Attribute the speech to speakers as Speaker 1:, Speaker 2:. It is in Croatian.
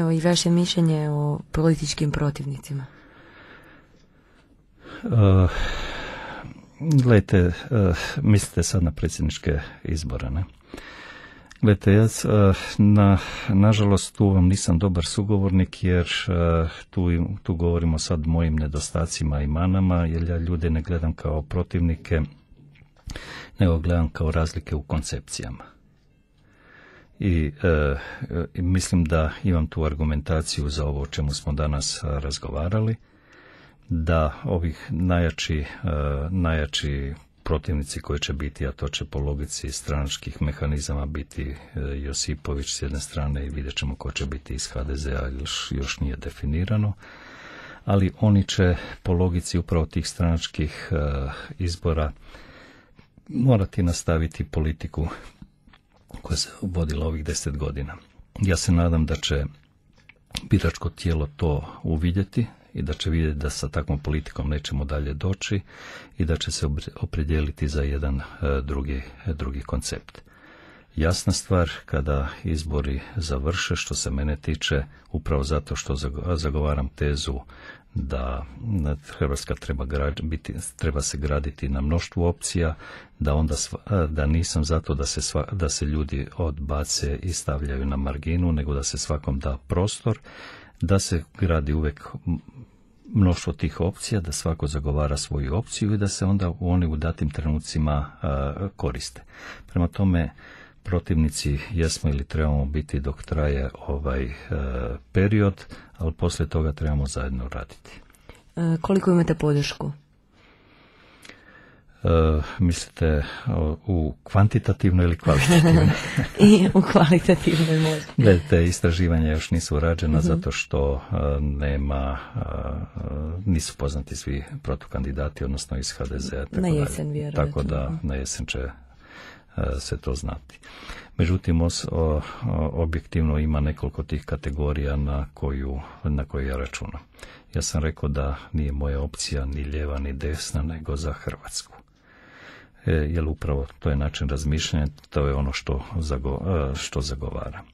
Speaker 1: Evo i vaše mišljenje o političkim protivnicima.
Speaker 2: Gledajte, mislite sad na predsjedničke izbore, ne? Gledajte, ja nažalost tu vam nisam dobar sugovornik jer tu govorimo sad o mojim nedostacima i manama, jer ja ljude ne gledam kao protivnike, nego gledam kao razlike u koncepcijama. I mislim da imam tu argumentaciju za ovo o čemu smo danas razgovarali, da ovih najjači protivnici koji će biti, a to će po logici stranačkih mehanizama biti Josipović s jedne strane i vidjet ćemo ko će biti iz HDZ-a, još nije definirano, ali oni će po logici upravo tih stranačkih izbora morati nastaviti politiku koja se vodila ovih 10 godina. Ja se nadam da će biračko tijelo to uvidjeti i da će vidjeti da sa takvom politikom nećemo dalje doći i da će se opredijeliti za jedan drugi koncept. Jasna stvar, kada izbori završe, što se mene tiče, upravo zato što zagovaram tezu da Hrvatska treba se graditi na mnoštvu opcija, da nisam zato da se ljudi odbace i stavljaju na marginu, nego da se svakom da prostor, da se gradi uvijek mnoštvo tih opcija, da svako zagovara svoju opciju i da se onda oni u datim trenucima koriste. Prema tome, protivnici jesmo ili trebamo biti dok traje ovaj period, ali poslije toga trebamo zajedno raditi.
Speaker 1: Koliko imate podršku?
Speaker 2: Mislite u kvantitativnoj ili kvalitativnoj?
Speaker 1: I u kvalitativnoj možda.
Speaker 2: Gledajte, istraživanja još nisu rađena zato što nisu poznati svi protukandidati, odnosno iz HDZ-a.
Speaker 1: Na jesen vjerojatno.
Speaker 2: Tako da na jesen će se to znati. Međutim, objektivno ima nekoliko tih kategorija na koju ja računam. Ja sam rekao da nije moja opcija ni lijeva ni desna, nego za Hrvatsku. Jer upravo to je način razmišljanja, to je ono što zagovaram.